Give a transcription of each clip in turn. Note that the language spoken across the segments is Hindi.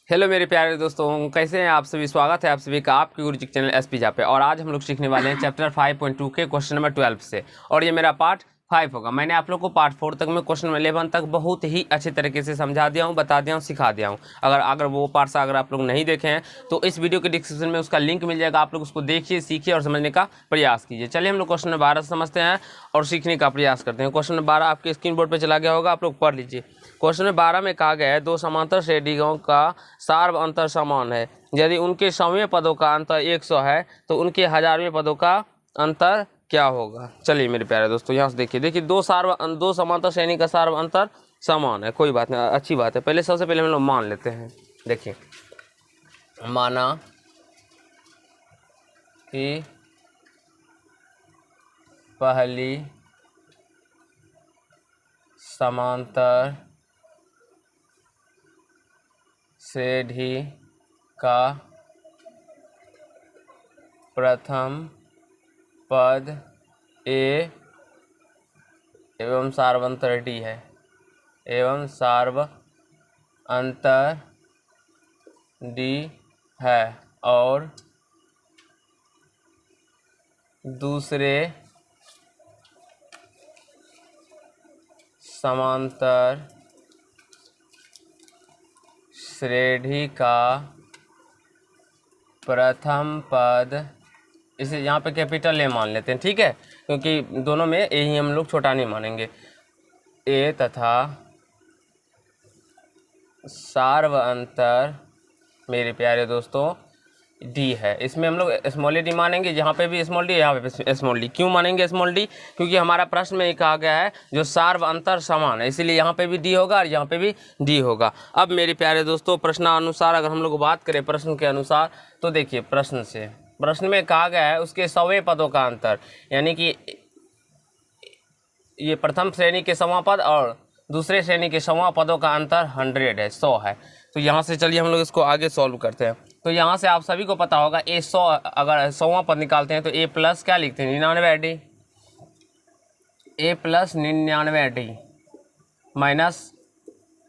हेलो मेरे प्यारे दोस्तों, कैसे हैं आप सभी। स्वागत है आप सभी का आपके गुरुजी चैनल एसपी जा पे। और आज हम लोग सीखने वाले हैं चैप्टर 5.2 के क्वेश्चन नंबर 12 से। और ये मेरा पार्ट 5 होगा। मैंने आप लोग को पार्ट 4 तक में क्वेश्चन 11 तक बहुत ही अच्छे तरीके से समझा दिया हूँ, बता दिया हूँ, सिखा दिया हूँ। अगर वो पार्ट्स अगर आप लोग नहीं देखे हैं तो इस वीडियो के डिस्क्रिप्शन में उसका लिंक मिल जाएगा। आप लोग उसको देखिए, सीखिए और समझने का प्रयास कीजिए। चलिए हम लोग क्वेश्चन नंबर 12 समझते हैं और सीखने का प्रयास करते हैं। क्वेश्चन नंबर 12 आपके स्क्रीन बोर्ड पर चला गया होगा, आप लोग पढ़ लीजिए। क्वेश्चन नंबर 12 में कहा गया है, दो समांतर श्रेणियों का सार्व अंतर समान है। यदि उनके 100वें पदों का अंतर 100 है तो उनके 1000वें पदों का अंतर क्या होगा। चलिए मेरे प्यारे दोस्तों, यहाँ से देखिए दो समांतर श्रेणी का सार्व अंतर समान है। कोई बात नहीं, अच्छी बात है। पहले सबसे पहले हम लोग मान लेते हैं। देखिए, माना कि पहली समांतर श्रेणी का प्रथम पद ए एवं सार्वंतर डी है, एवं सार्वअंतर डी है, और दूसरे समांतर श्रेणी का प्रथम पद, इसे यहाँ पे कैपिटल ए मान लेते हैं, ठीक है, क्योंकि दोनों में ए ही हम लोग छोटा नहीं मानेंगे। ए तथा सार्वअंतर मेरे प्यारे दोस्तों डी है। इसमें हम लोग स्मॉल डी मानेंगे, यहाँ पे भी स्मॉल डी, यहाँ पे भी स्मॉल डी। क्यों मानेंगे स्मॉल डी? क्योंकि हमारा प्रश्न में कहा गया है जो सार्व अंतर समान है, इसीलिए यहाँ पे भी डी होगा और यहाँ पे भी डी होगा। अब मेरे प्यारे दोस्तों, प्रश्नानुसार अगर हम लोग बात करें प्रश्न के अनुसार, तो देखिए प्रश्न में कहा गया है उसके 100वें पदों का अंतर, यानी कि ये प्रथम श्रेणी के 100वां पद और दूसरे श्रेणी के 100वां पदों का अंतर 100 है, 100 है। तो यहाँ से चलिए हम लोग इसको आगे सॉल्व करते हैं। तो यहाँ से आप सभी को पता होगा ए 100, अगर 100वां पद निकालते हैं तो ए प्लस क्या लिखते हैं, 99 d, a plus 99 d minus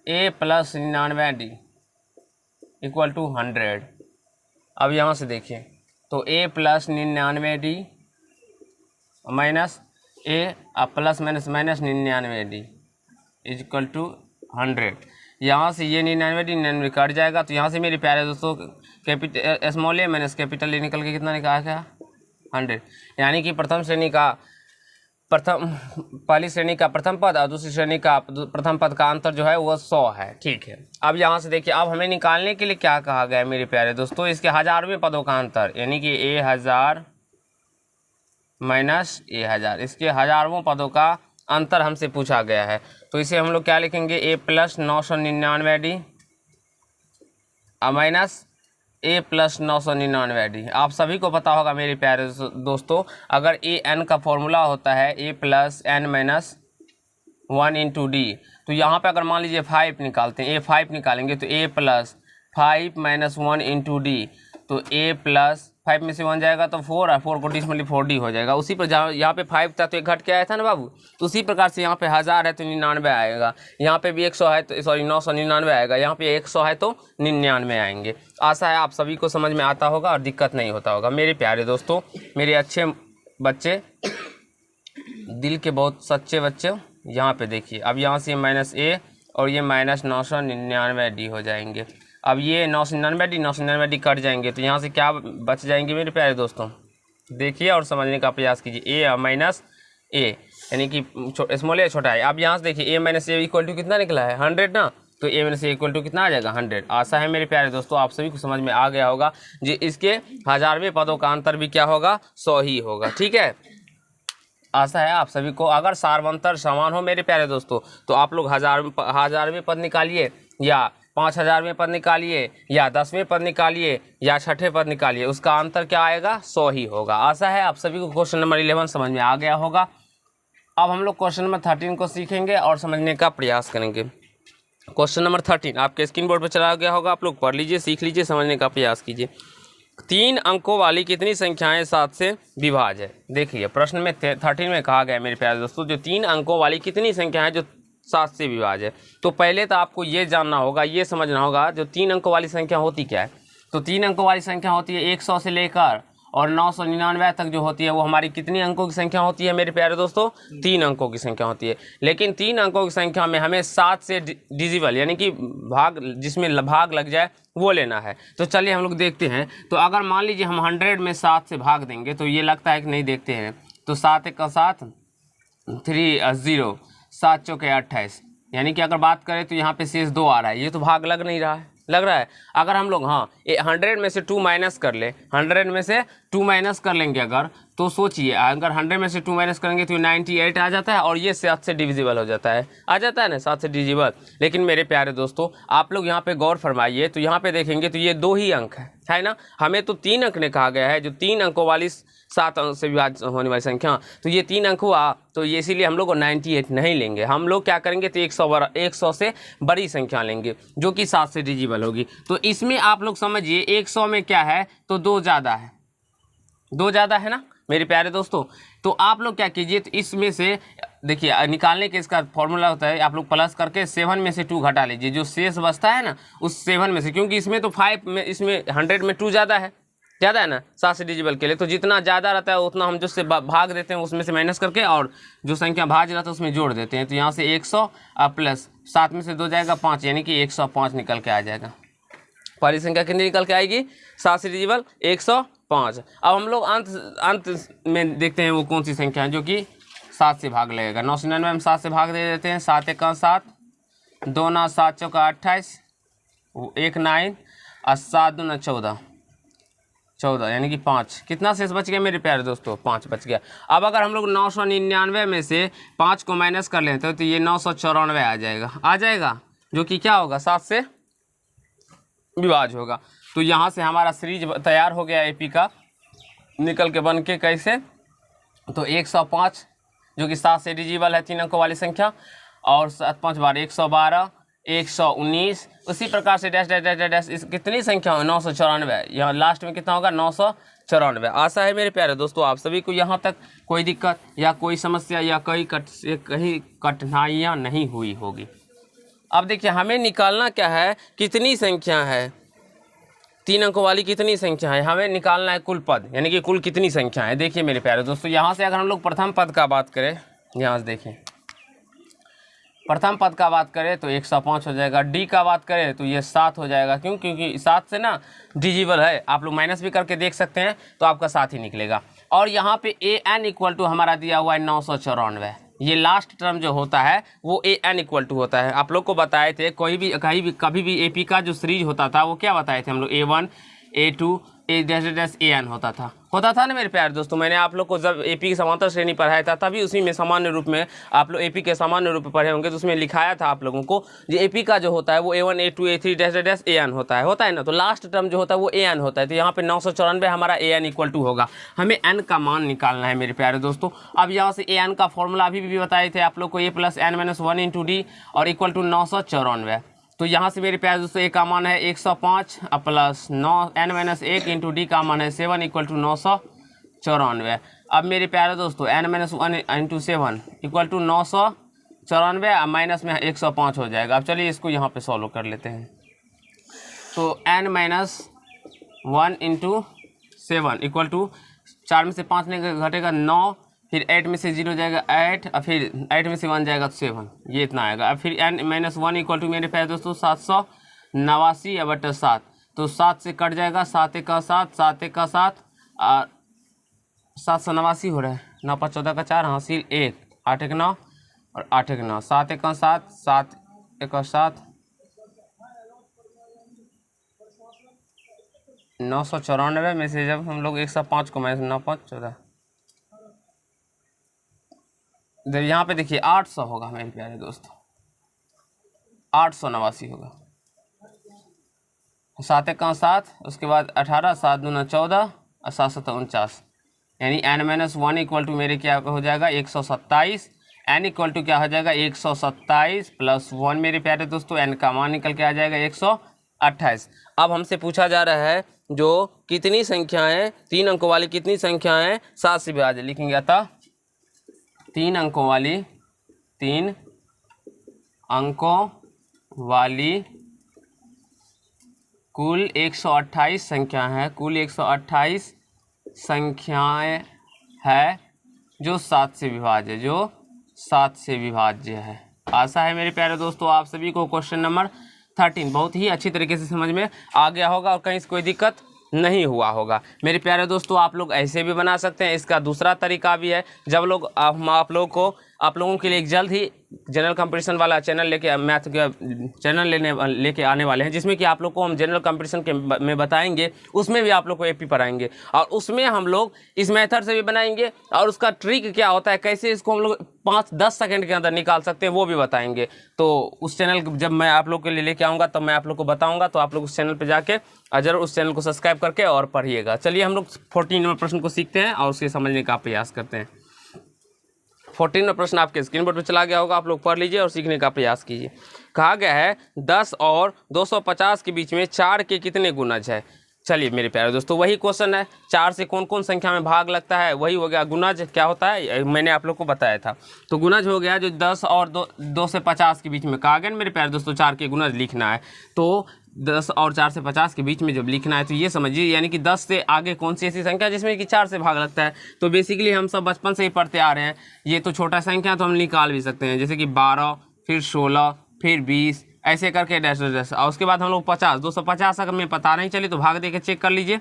a plus 99 d equal to 100। अब यहाँ से देखिए, तो a plus 99 d minus a plus minus 99 d is equal to 100। यहाँ से ये 99 कट जाएगा, तो यहाँ से मेरे प्यारे दोस्तों capital small A minus capital A निकल के कितना निकाला गया, 100। यानी कि पहली श्रेणी का प्रथम पद और दूसरी श्रेणी का प्रथम पद का अंतर जो है वो 100 है, ठीक है। अब यहाँ से देखिए, अब हमें निकालने के लिए क्या कहा गया है मेरे प्यारे दोस्तों, इसके 1000वें पदों का अंतर, यानी कि ए 1000 माइनस ए 1000, इसके 1000वें पदों का अंतर हमसे पूछा गया है। तो इसे हम लोग क्या लिखेंगे, ए plus 999 D minus a plus 999 D. आप सभी को पता होगा मेरे प्यारे दोस्तों, अगर ए एन का फॉर्मूला होता है a plus n minus 1 into d, तो यहाँ पे अगर मान लीजिए 5 निकालते हैं, ए 5 निकालेंगे तो a plus 5 minus 1 into d, तो ए प्लस 5 में से 1 जाएगा तो 4 है, 4 को डिसमल्टी 4D हो जाएगा। उसी पर यहाँ पे 5 था तो एक घट के आया था ना बाबू, तो उसी प्रकार से यहाँ पे 1000 है तो 99 आएगा, यहाँ पे भी 100 है तो 999 आएगा, यहाँ पे 100 है तो 99 आएंगे। आशा है आप सभी को समझ में आता होगा और दिक्कत नहीं होता होगा। मेरे प्यारे दोस्तों, मेरे अच्छे बच्चे, दिल के बहुत सच्चे बच्चे, यहाँ पे देखिए, अब यहाँ से माइनस ए और ये माइनस 999 डी हो जाएंगे। अब ये 999 डी कट जाएंगे, तो यहाँ से क्या बच जाएंगे मेरे प्यारे दोस्तों, देखिए और समझने का प्रयास कीजिए। ए माइनस ए यानी कि स्मॉल ए छोटा है। अब यहाँ से देखिए ए माइनस ए इक्वल टू कितना निकला है, 100 ना, तो ए माइनस ए इक्वल टू कितना आ जाएगा, 100। आशा है मेरे प्यारे दोस्तों आप सभी को समझ में आ गया होगा जी। इसके 1000वें पदों का अंतर भी क्या होगा, 100 ही होगा, ठीक है। आशा है आप सभी को, अगर सार्वंतर समान हो मेरे प्यारे दोस्तों, तो आप लोग 1000वें पद निकालिए या 5000वें पद निकालिए या 10वें पद निकालिए या 6ठे पद निकालिए, उसका अंतर क्या आएगा, 100 ही होगा। आशा है आप सभी को क्वेश्चन नंबर 11 समझ में आ गया होगा। अब हम लोग क्वेश्चन नंबर 13 को सीखेंगे और समझने का प्रयास करेंगे। क्वेश्चन नंबर 13 आपके स्क्रीन बोर्ड पर चला गया होगा, आप लोग पढ़ लीजिए, सीख लीजिए, समझने का प्रयास कीजिए। 3 अंकों वाली कितनी संख्याएं 7 से विभाज्य है। देखिए प्रश्न में 13 में कहा गया मेरे प्यारे दोस्तों, जो 3 अंकों वाली कितनी संख्या है जो 7 से विभाज्य। तो पहले तो आपको ये जानना होगा, ये समझना होगा जो 3 अंकों वाली संख्या होती क्या है। तो 3 अंकों वाली संख्या होती है 100 से लेकर और 999 तक जो होती है वो हमारी कितनी अंकों की संख्या होती है मेरे प्यारे दोस्तों? 3 अंकों की संख्या होती है। लेकिन 3 अंकों की संख्या में हमें 7 से डिजिबल यानी कि भाग, जिसमें भाग लग जाए वो लेना है। तो चलिए हम लोग देखते हैं। तो अगर मान लीजिए हम 100 में 7 से भाग देंगे तो ये लगता है कि नहीं, देखते हैं। तो 7 1 का 7, 3 0, 7 चौके 28, यानी कि अगर बात करें तो यहाँ पे शेष 2 आ रहा है, ये तो भाग लग नहीं रहा है, लग रहा है। अगर हम लोग 100 में से 2 माइनस कर ले, 100 में से 2 माइनस कर लेंगे अगर, तो सोचिए अगर 100 में से 2 माइनस करेंगे तो 98 आ जाता है और ये 7 से डिविजिबल हो जाता है, आ जाता है ना 7 से डिविजिबल। लेकिन मेरे प्यारे दोस्तों आप लोग यहाँ पे गौर फरमाइए, तो यहाँ पे देखेंगे तो ये 2 ही अंक है ना। हमें तो 3 अंक ने कहा गया है, जो 3 अंकों वाली 7 अंक से विभाज्य होने वाली संख्या, तो ये 3 अंक हुआ, तो ये इसीलिए हम लोग 98 नहीं लेंगे। हम लोग क्या करेंगे तो 100 से बड़ी संख्या लेंगे जो कि 7 से डिविजिबल होगी। तो इसमें आप लोग समझिए 100 में क्या है तो 2 ज़्यादा है, 2 ज़्यादा है ना मेरे प्यारे दोस्तों। तो आप लोग क्या कीजिए, तो इसमें से देखिए निकालने के इसका फॉर्मूला होता है, आप लोग प्लस करके 7 में से 2 घटा लीजिए, जो शेष बचता है ना उस 7 में से, क्योंकि इसमें तो 5 में, इसमें 100 में 2 ज़्यादा है ना 7 से डिविजिबल के लिए। तो जितना ज़्यादा रहता है उतना हम जिससे भाग देते हैं उसमें से माइनस करके, और जो संख्या भाज्य रहता है उसमें जोड़ देते हैं। तो यहाँ से 100 प्लस 7 में से 2 जाएगा 5, यानी कि 105 निकल के आ जाएगा। पहली संख्या कितनी निकल के आएगी? 7 से डिविजिबल 105। अब हम लोग अंत में देखते हैं वो कौन सी संख्या है जो कि 7 से भाग लगेगा। 999 में 7 से भाग दे देते हैं। 7 1 का 7, 2 9 7 चौका 28, 1 9 और 7 2 14, यानी कि 5। कितना शेष बच गया मेरे प्यारे दोस्तों? 5 बच गया। अब अगर हम लोग 999 में से 5 को माइनस कर लेते हैं तो ये 994 आ जाएगा, जो कि क्या होगा 7 से विभाज्य होगा। तो यहाँ से हमारा सीरीज तैयार हो गया एपी का, निकल के बन के कैसे, तो 105 जो कि 7 से डिविजिबल है 3 अंकों वाली संख्या, और 7 5 12 112, 119, उसी प्रकार से dash dash dash dash dash, इस कितनी संख्या हो 994, यहाँ लास्ट में कितना होगा 994। आशा है मेरे प्यारे दोस्तों आप सभी को यहाँ तक कोई दिक्कत या कोई समस्या या कहीं कठिनाइयाँ नहीं हुई होगी। अब देखिए हमें निकालना क्या है, कितनी संख्या है 3 अंकों वाली, कितनी संख्या है हमें निकालना है, कुल पद, यानी कि कुल कितनी संख्या है। देखिए मेरे प्यारे दोस्तों यहाँ से अगर हम लोग प्रथम पद का बात करें, यहाँ से देखिए प्रथम पद का बात करें तो 105 हो जाएगा। डी का बात करें तो ये 7 हो जाएगा, क्यों? क्योंकि 7 से ना डिविजिबल है, आप लोग माइनस भी करके देख सकते हैं तो आपका 7 ही निकलेगा। और यहाँ पे ए एन इक्वल टू हमारा दिया हुआ है 994, ये लास्ट टर्म जो होता है वो ए एन इक्वल टू होता है। आप लोग को बताए थे कभी भी एपी का जो सीरीज होता था वो क्या बताए थे हम लोग, A1 A2 A dash dash A N होता था ना मेरे प्यारे दोस्तों। मैंने आप लोग को जब एपी की समांतर श्रेणी पढ़ाया था तभी उसी में सामान्य रूप में आप लोग एपी के सामान्य रूप में पढ़े होंगे, तो उसमें लिखाया था आप लोगों को जो एपी का जो होता है वो A1 A2 A3 dash dash A N होता है ना। तो लास्ट टर्म जो होता है वो ए एन होता है। तो यहाँ पे 994 हमारा ए एन इक्वल टू होगा। हमें एन का मान निकालना है मेरे प्यारे दोस्तों। अब यहाँ से ए एन का फॉर्मूला अभी भी बताए थे आप लोग को, A + n - 1 × d और इक्वल टू 994। तो यहाँ से मेरे प्यारे दोस्तों ए का मान है 105 प्लस 9n - 1 × d का मान है 7 इक्वल टू 994। अब मेरे प्यारे दोस्तों n - 1 × 7 इक्वल टू 994, माइनस में 105 हो जाएगा। अब चलिए इसको यहाँ पे सॉल्व कर लेते हैं। तो n - 1 × 7 इक्वल टू 4 में से 5 घटेगा 9, फिर 8 में से 0 जाएगा 8, और फिर 8 में से 1 जाएगा तो 7, ये इतना आएगा। अब फिर n - 1 इक्वल टू मेरे प्यारे दोस्तों 789/7, तो 7 से कट जाएगा, 7 1 का 7, 7 1 का 7, और 789 हो रहा है, 9 5 14 का 4, हासिल 1, 8 1 9 और 8 1 9, 7 1 का 7, 7 1 का 7, 994 में से जब हम लोग 105 को माइनस 9 5 14, जब यहाँ पे देखिए 800 होगा मेरे प्यारे दोस्तों, 889 होगा। 7 1 का 7, उसके बाद 18, 7 2 14 और 7 7 49, यानी n - 1 इक्वल टू मेरे क्या हो जाएगा 127। n इक्वल टू क्या हो जाएगा 127 प्लस 1 मेरे प्यारे दोस्तों, n का मान निकल के आ जाएगा 128। अब हमसे पूछा जा रहा है जो कितनी संख्याएं 3 अंकों वाली कितनी संख्याएं 7 से विभाज्य लिखेंगे। अतः 3 अंकों वाली 3 अंकों वाली कुल 128 संख्या है, कुल 128 संख्याएं है जो 7 से विभाज्य, जो 7 से विभाज्य है। आशा है मेरे प्यारे दोस्तों आप सभी को क्वेश्चन नंबर 13 बहुत ही अच्छी तरीके से समझ में आ गया होगा और कहीं से कोई दिक्कत नहीं हुआ होगा। मेरे प्यारे दोस्तों आप लोग ऐसे भी बना सकते हैं। इसका दूसरा तरीका भी है, जब लोग हम आप लोगों के लिए एक जल्द ही जनरल कंपटीशन वाला चैनल लेके मैथ का चैनल लेके आने वाले हैं, जिसमें कि आप लोग को हम जनरल कंपटीशन के में बताएंगे, उसमें भी आप लोग को एपी पढ़ाएंगे और उसमें हम लोग इस मेथड से भी बनाएंगे और उसका ट्रिक क्या होता है, कैसे इसको हम लोग 5-10 सेकंड के अंदर निकाल सकते हैं, वो भी बताएंगे। तो उस चैनल जब मैं आप लोग के लिए लेके आऊँगा तब मैं आप लोग को बताऊँगा, तो आप लोग उस चैनल पर जाके जरूर उस चैनल को सब्सक्राइब करके और पढ़िएगा। चलिए हम लोग 14 नंबर प्रश्न को सीखते हैं और उसके समझने का प्रयास करते हैं। 14वां प्रश्न आपके स्क्रीन बोर्ड पर चला गया होगा, आप लोग पढ़ लीजिए और सीखने का प्रयास कीजिए। कहा गया है 10 और 250 के बीच में 4 के कितने गुणज है। चलिए मेरे प्यारे दोस्तों वही क्वेश्चन है, 4 से कौन कौन संख्या में भाग लगता है, वही हो गया। गुणज क्या होता है मैंने आप लोग को बताया था। तो गुणज हो गया जो 10 और 2 से 50 के बीच में। कहा गया मेरे प्यारे दोस्तों 4 के गुणज लिखना है, तो 10 और 4 से 50 के बीच में जब लिखना है तो ये समझिए, यानी कि 10 से आगे कौन सी ऐसी संख्या जिसमें कि 4 से भाग लगता है। तो बेसिकली हम सब बचपन से ही पढ़ते आ रहे हैं, ये तो छोटा संख्या तो हम निकाल भी सकते हैं, जैसे कि 12 फिर 16 फिर 20 ऐसे करके डैश डैश। और उसके बाद हम लोग 50 250 अगर हमें पता नहीं चले तो भाग दे के चेक कर लीजिए।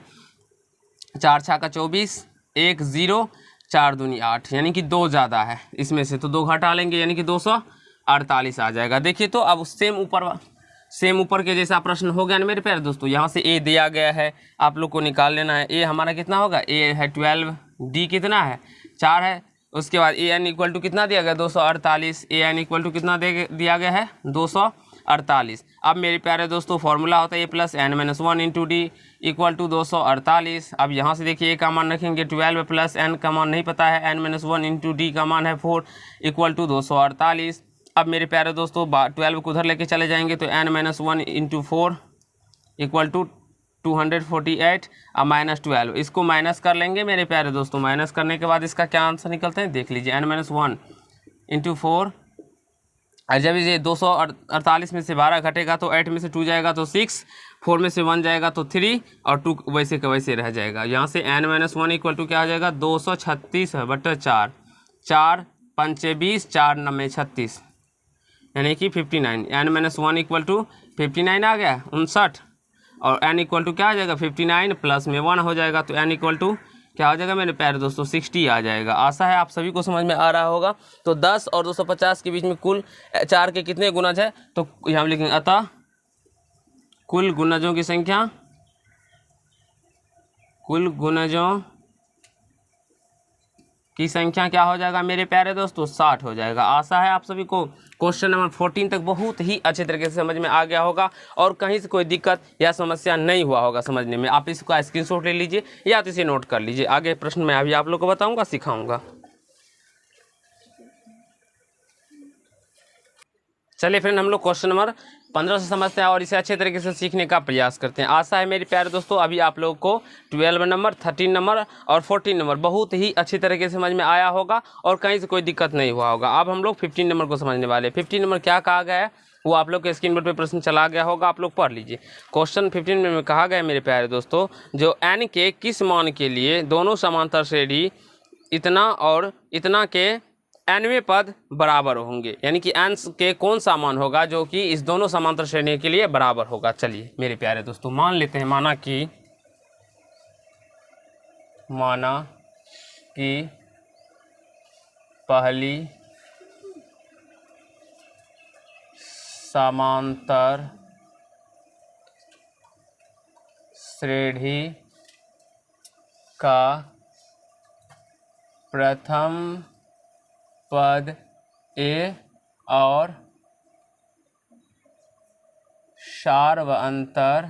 4 छक्का 24 1 0 4 दूनी 8, यानी कि 2 ज़्यादा है इसमें से, तो 2 घटा लेंगे यानी कि 248 आ जाएगा। देखिए तो अब सेम ऊपर के जैसा प्रश्न हो गया ना मेरे प्यारे दोस्तों। यहाँ से ए दिया गया है, आप लोग को निकाल लेना है। ए हमारा कितना होगा, ए है 12, डी कितना है 4 है। उसके बाद ए एन इक्वल टू कितना दिया गया 248, ए एन इक्वल टू कितना दिया गया है 248। अब मेरे प्यारे दोस्तों फॉर्मूला होता है a plus n minus 1 into d equal to 248। अब यहाँ से देखिए ए का मान रखेंगे 12 प्लस एन का मान नहीं पता है, एन माइनस 1 इंटू डी का मान है 4 इक्वल टू 248। अब मेरे प्यारे दोस्तों 12 को उधर लेके चले जाएंगे तो n minus 1 into 4 equal to 248 अब माइनस 12, इसको माइनस कर लेंगे मेरे प्यारे दोस्तों। माइनस करने के बाद इसका क्या आंसर निकलते हैं देख लीजिए, n माइनस 1 इंटू 4। और जब ये 248 में से 12 घटेगा तो 8 में से 2 जाएगा तो 6, 4 में से 1 जाएगा तो 3 और 2 वैसे का वैसे रह जाएगा। यहाँ से n माइनस 1 इक्वल टू क्या हो जाएगा 236/4, 4 पंचे 20 4 9 36 यानी कि 59। n माइनस 1 इक्वल टू 59 आ गया 59, और n इक्वल टू क्या आ जाएगा 59 प्लस में 1 हो जाएगा, तो n इक्वल टू क्या हो जाएगा मेरे प्यारे दोस्तों 60 आ जाएगा। आशा है आप सभी को समझ में आ रहा होगा। तो 10 और 250 के बीच में कुल 4 के कितने गुणज है, तो यहाँ लिखेंगे अतः कुल गुणजों की संख्या, कुल गुणजों की संख्या क्या हो जाएगा मेरे प्यारे दोस्तों 60 हो जाएगा। आशा है आप सभी को क्वेश्चन नंबर 14 तक बहुत ही अच्छे तरीके से समझ में आ गया होगा और कहीं से कोई दिक्कत या समस्या नहीं हुआ होगा समझने में। आप इसका स्क्रीनशॉट ले लीजिए या तो इसे नोट कर लीजिए। आगे प्रश्न मैं अभी आप लोग को बताऊंगा, सिखाऊंगा। चलिए फ्रेंड हम लोग क्वेश्चन नंबर 15 से समझते हैं और इसे अच्छे तरीके से सीखने का प्रयास करते हैं। आशा है मेरे प्यारे दोस्तों अभी आप लोगों को 12 नंबर 13 नंबर और 14 नंबर बहुत ही अच्छी तरीके से समझ में आया होगा और कहीं से कोई दिक्कत नहीं हुआ होगा। अब हम लोग 15 नंबर को समझने वाले। 15 नंबर क्या कहा गया है वो आप लोग के स्क्रीन बोर्ड पर प्रश्न चला गया होगा, आप लोग पढ़ लीजिए। क्वेश्चन 15 में कहा गया है मेरे प्यारे दोस्तों, जो एन के किस मान के लिए दोनों समांतर श्रेणी इतना और इतना के nवें पद बराबर होंगे, यानी कि n के कौन सा मान होगा जो कि इस दोनों समांतर श्रेणी के लिए बराबर होगा। चलिए मेरे प्यारे दोस्तों मान लेते हैं, माना कि पहली समांतर श्रेणी का प्रथम पद a और सार्वअंतर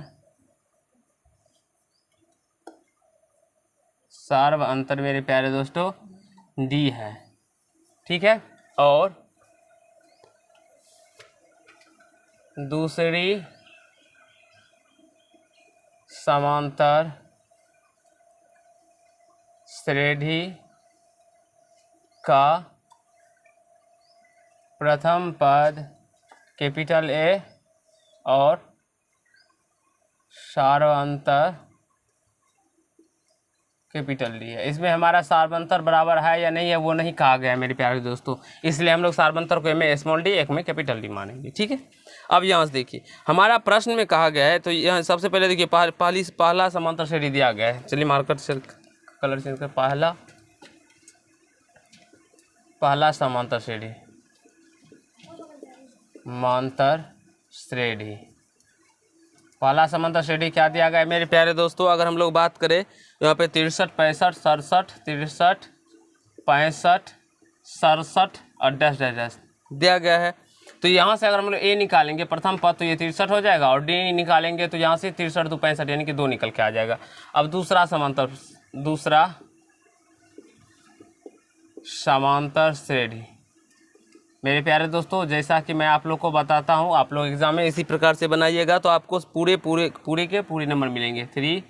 मेरे प्यारे दोस्तों d है, ठीक है। और दूसरी समांतर श्रेणी का प्रथम पद कैपिटल ए और सार्वंतर कैपिटल डी है। इसमें हमारा सार्वंतर बराबर है या नहीं है वो नहीं कहा गया है मेरे प्यारे दोस्तों, इसलिए हम लोग सार्वंतर को में स्मॉल डी, एक में कैपिटल डी मानेंगे। ठीक है, अब यहाँ से देखिए हमारा प्रश्न में कहा गया है, तो यहाँ सबसे पहले देखिए पहला समांतर श्रेणी दिया गया है। चलिए मार्कर से कलर चेंज कर, पहला समांतर श्रेणी, समांतर श्रेणी, पहला समांतर श्रेणी क्या दिया गया है मेरे प्यारे दोस्तों? अगर हम लोग बात करें यहाँ पे 63, 65, 67, 63, 65, 67 और डैश डैश डैश दिया गया है। तो यहाँ से अगर हम लोग ए निकालेंगे प्रथम पद तो ये 63 हो जाएगा, और डी निकालेंगे तो यहाँ से 63 2 65 यानी कि 2 निकल के आ जाएगा। अब दूसरा समांतर श्रेणी मेरे प्यारे दोस्तों, जैसा कि मैं आप लोग को बताता हूँ, आप लोग एग्जाम में इसी प्रकार से बनाइएगा तो आपको पूरे नंबर मिलेंगे। 3,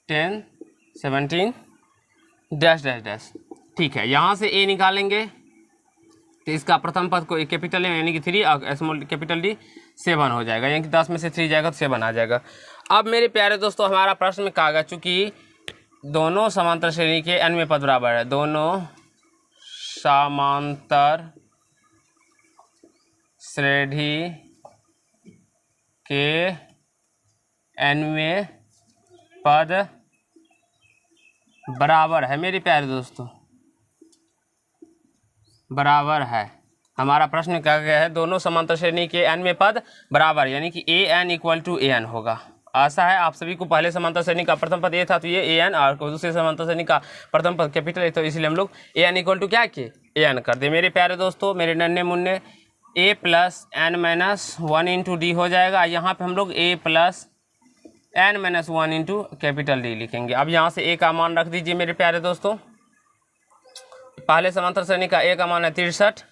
10, 17 डैश डैश डैश। ठीक है, यहाँ से ए निकालेंगे तो इसका प्रथम पद को कैपिटल ए यानी कि 3 और स्मॉल कैपिटल डी 7 हो जाएगा, यानी कि 10 में से 3 जाएगा तो 7 आ जाएगा। अब मेरे प्यारे दोस्तों हमारा प्रश्न में कहा गया चूँकि दोनों समांतर श्रेणी के n पद बराबर है, दोनों समांतर श्रेणी के n पद बराबर है मेरे प्यारे दोस्तों, बराबर है। हमारा प्रश्न कहा गया है दोनों समांतर श्रेणी के n पद बराबर, यानी कि an इक्वल टू an होगा। आशा है आप सभी को पहले समांतर श्रेणी का प्रथम पद ए था तो ये an, और दूसरे समांतर श्रेणी का प्रथम पद कैपिटल ए, तो इसलिए हम लोग an इक्वल टू क्या किए an कर दे। मेरे प्यारे दोस्तों, मेरे नन्हे मुन्ने a plus n minus 1 into D हो जाएगा। यहाँ पे हम लोग a plus n minus 1 into capital D लिखेंगे। अब यहाँ से a का मान रख दीजिए मेरे प्यारे दोस्तों। पहले समांतर श्रेणी का a का मान है 63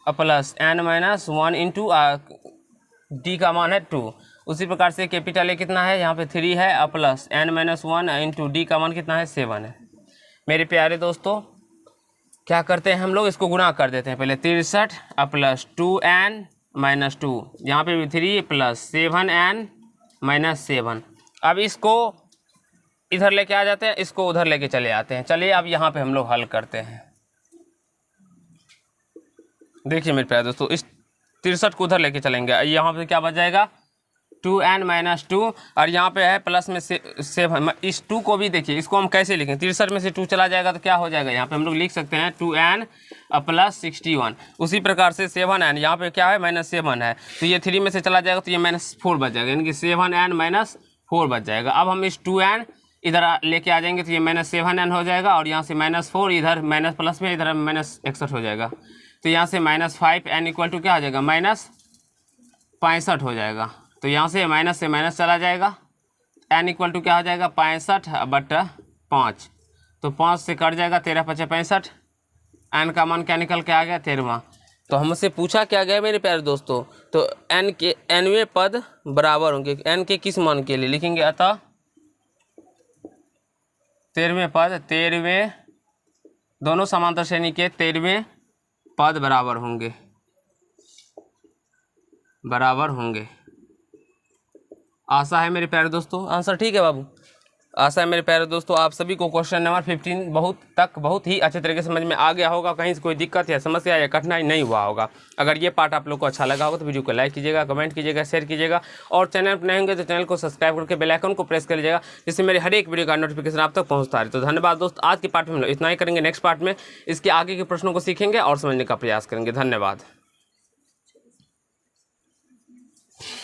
plus n minus 1 into D का मान है 2। उसी प्रकार से कैपिटल ए कितना है, यहाँ पे 3 है, plus n minus 1 into D का मान कितना है 7 है। मेरे प्यारे दोस्तों क्या करते हैं हम लोग, इसको गुणा कर देते हैं। पहले 63 प्लस 2n माइनस 2, यहाँ पे भी 3 प्लस 7n माइनस 7। अब इसको इधर लेके आ जाते हैं, इसको उधर लेके चले आते हैं। चलिए अब यहाँ पे हम लोग हल करते हैं। देखिए मेरे प्यारे दोस्तों, इस 63 को उधर लेके चलेंगे, यहाँ पे क्या बच जाएगा 2n माइनस 2, और यहाँ पे है प्लस में 7। इस 2 को भी देखिए, इसको हम कैसे लिखें, 63 में से 2 चला जाएगा तो क्या हो जाएगा, यहाँ पे हम लोग लिख सकते हैं 2n प्लस 61। उसी प्रकार से 7n, यहाँ पे क्या है -7 है, तो ये 3 में से चला जाएगा तो ये -4 बच जाएगा, यानी कि 7n माइनस 4 बच जाएगा। अब हम इस 2n इधर लेके आ जाएंगे तो ये -7n हो जाएगा, और यहाँ से -4 इधर माइनस प्लस में इधर -61 हो जाएगा, तो यहाँ से -5n इक्वल टू क्या हो जाएगा -65 हो जाएगा। तो यहाँ से माइनस चला जाएगा, n इक्वल टू क्या हो जाएगा 65/5, तो 5 से कट जाएगा, 13 × 5 = 65। n का मान क्या निकल के आ गया 13। तो हमसे पूछा क्या गया मेरे प्यारे दोस्तों, तो n के nवें पद बराबर होंगे, n के किस मान के लिए लिखेंगे, अतः 13वें पद, 13वें दोनों समांतर श्रेणी के 13वें पद बराबर होंगे। आशा है मेरे प्यारे दोस्तों, आंसर ठीक है बाबू। आशा है मेरे प्यारे दोस्तों आप सभी को क्वेश्चन नंबर 15 बहुत ही अच्छे तरीके से समझ में आ गया होगा, कहीं से कोई दिक्कत या समस्या या कठिनाई नहीं हुआ होगा। अगर ये पार्ट आप लोग को अच्छा लगा होगा तो वीडियो को लाइक कीजिएगा, कमेंट कीजिएगा, शेयर कीजिएगा, और चैनल पर नए होंगे तो चैनल को सब्सक्राइब करके बेल आइकन को प्रेस कर लीजिएगा, जिससे मेरे हर एक वीडियो का नोटिफिकेशन आप तक पहुँचता है। तो धन्यवाद दोस्त, आज के पार्ट में हम लोग इतना ही करेंगे। नेक्स्ट पार्ट में इसके आगे के प्रश्नों को सीखेंगे और समझने का प्रयास करेंगे। धन्यवाद।